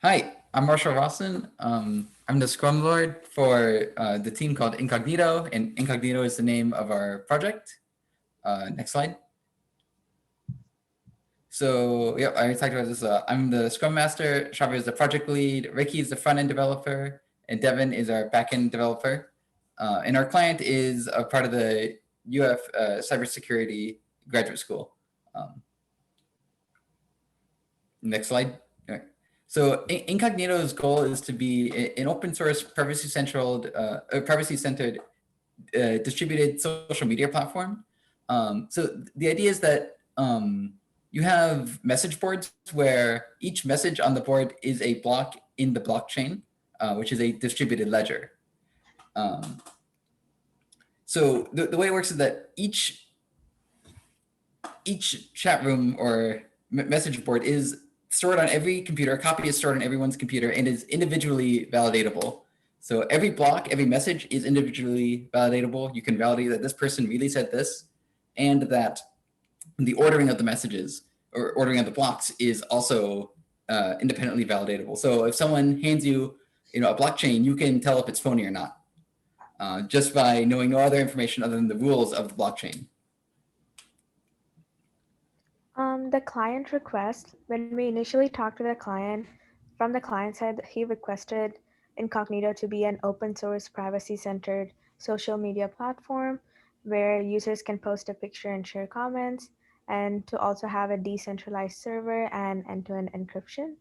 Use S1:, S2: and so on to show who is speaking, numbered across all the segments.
S1: Hi, I'm Marshall Rawson. I'm the Scrum Lord for the team called Incognito, and Incognito is the name of our project. Next slide. So, yeah, I talked about this. I'm the Scrum Master, Shava is the project lead, Ricky is the front-end developer, and Devin is our back-end developer. And our client is a part of the UF Cybersecurity Graduate School. Next slide. All right. So Incognito's goal is to be an open source, privacy-centered, distributed social media platform. So the idea is that you have message boards where each message on the board is a block in the blockchain, which is a distributed ledger. So the way it works is that each chat room or message board is stored on every computer. A copy is stored on everyone's computer and is individually validatable. So every block, every message is individually validatable. You can validate that this person really said this, and that the ordering of the messages or ordering of the blocks is also independently validatable. So if someone hands you, a blockchain, you can tell if it's phony or not, just by knowing no other information other than the rules of the blockchain.
S2: The client request, when we initially talked to the client, from the client side, he requested Incognito to be an open source, privacy centered social media platform where users can post a picture and share comments, and to also have a decentralized server and end to end encryption.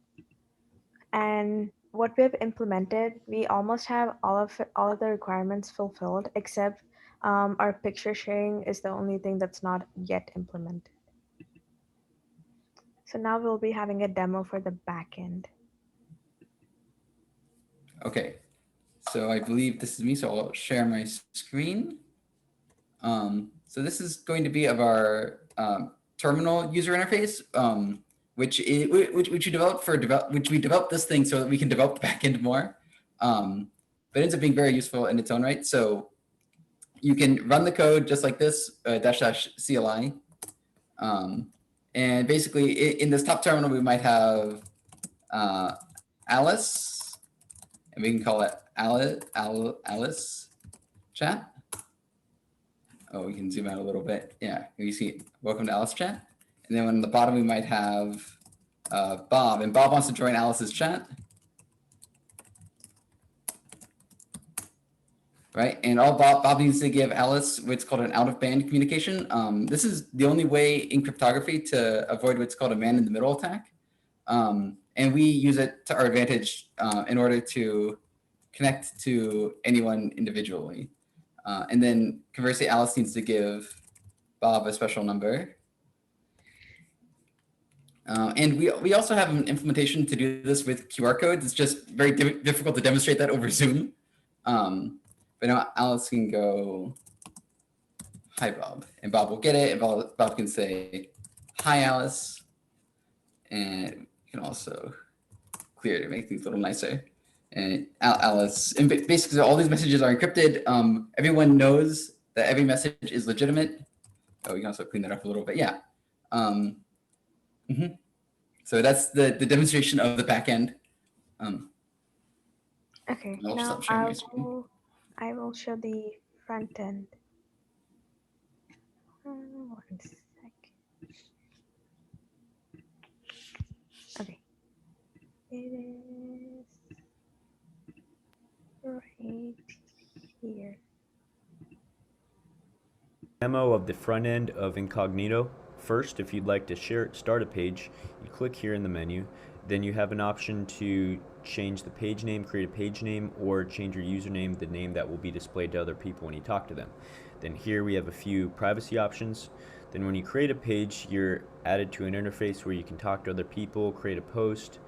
S2: And what we've implemented, we almost have all of the requirements fulfilled, except our picture sharing is the only thing that's not yet implemented. So now we'll be having a demo for the backend.
S1: Okay, so I believe this is me, so I'll share my screen. So this is going to be of our terminal user interface, which we developed which we developed this thing so that we can develop the backend more. But it ends up being very useful in its own right. So you can run the code just like this, --CLI. And basically in this top terminal, we might have Alice, and we can call it Alice chat. Oh, we can zoom out a little bit. Yeah, you see, welcome to Alice chat. And then on the bottom, we might have Bob, and Bob wants to join Alice's chat. Right, and all Bob needs to give Alice what's called an out-of-band communication. This is the only way in cryptography to avoid what's called a man-in-the-middle attack. And we use it to our advantage in order to connect to anyone individually. And then conversely, Alice needs to give Bob a special number. And we also have an implementation to do this with QR codes. It's just very difficult to demonstrate that over Zoom. But now Alice can go, hi, Bob. And Bob will get it. And Bob can say, hi, Alice. And you can also clear it to make things a little nicer. And Alice, and basically all these messages are encrypted. Everyone knows that every message is legitimate. Oh, we can also clean that up a little bit. Yeah. So that's the demonstration of the backend.
S2: Okay,
S1: I'll
S2: now
S1: stop sharing my screen.
S2: I will show the front end. 1 second. Okay. It is right here.
S3: Demo of the front end of Incognito. First, if you'd like to start a page, you click here in the menu. Then you have an option to change the page name, create a page name, or change your username, the name that will be displayed to other people when you talk to them. Then here we have a few privacy options. Then when you create a page, you're added to an interface where you can talk to other people, create a post,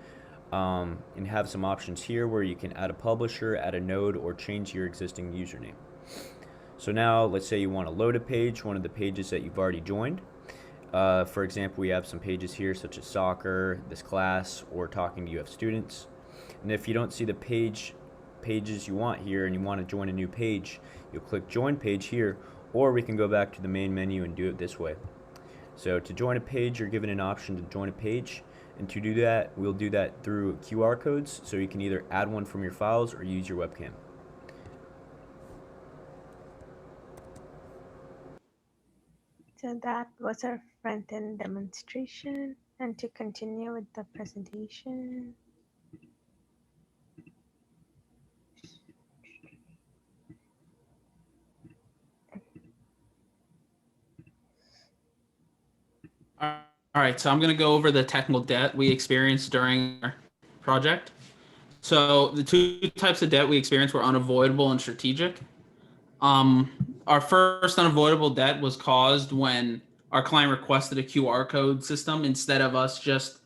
S3: and have some options here where you can add a publisher, add a node, or change your existing username. So now let's say you want to load a page, one of the pages that you've already joined. For example, we have some pages here such as soccer, this class, or talking to UF students. And if you don't see the pages you want here and you want to join a new page, you'll click join page here, or we can go back to the main menu and do it this way. So to join a page, you're given an option to join a page, And to do that, we'll do that through QR codes, so you can either add one from your files or use your webcam.
S2: So that was our front-end demonstration. And to continue with the presentation,
S4: All right, so I'm going to go over the technical debt we experienced during our project. So the two types of debt we experienced were unavoidable and strategic. Our first unavoidable debt was caused when our client requested a QR code system instead of us just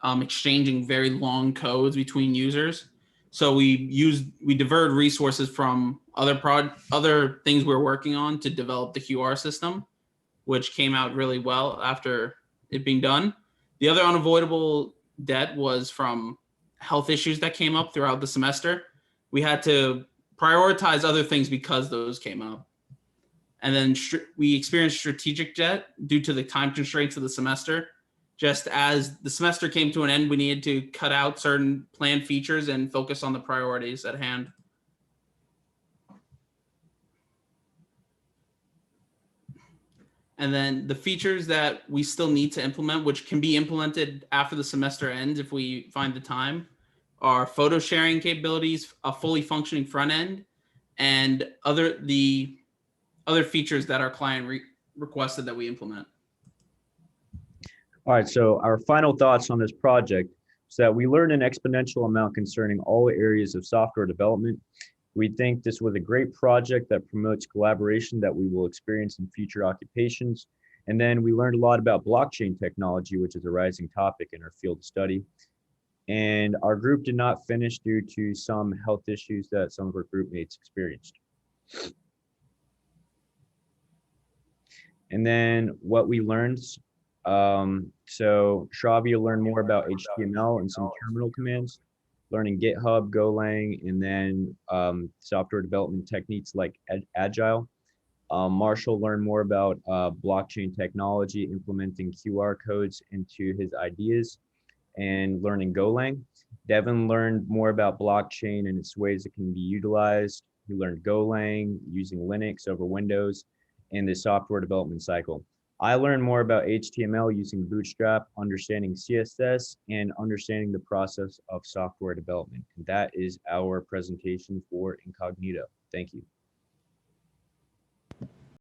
S4: exchanging very long codes between users. So we diverted resources from other things we were working on to develop the QR system, which came out really well after it being done. The other unavoidable debt was from health issues that came up throughout the semester. We had to prioritize other things because those came up. And then we experienced strategic debt due to the time constraints of the semester. Just as the semester came to an end, we needed to cut out certain planned features and focus on the priorities at hand. And then the features that we still need to implement, which can be implemented after the semester ends if we find the time, are photo sharing capabilities, a fully functioning front end, and the other features that our client requested that we implement.
S3: All right, so our final thoughts on this project is that we learned an exponential amount concerning all areas of software development. We think this was a great project that promotes collaboration that we will experience in future occupations. And then we learned a lot about blockchain technology, which is a rising topic in our field of study. And our group did not finish due to some health issues that some of our group mates experienced. And then what we learned, so Shravi will learn more about HTML and some terminal commands, learning GitHub, Golang, and then software development techniques like Agile. Marshall learned more about blockchain technology, implementing QR codes into his ideas, and learning Golang. Devin learned more about blockchain and its ways it can be utilized. He learned Golang, using Linux over Windows, and the software development cycle. I learned more about HTML using Bootstrap, understanding CSS, and understanding the process of software development. And that is our presentation for Incognito. Thank you.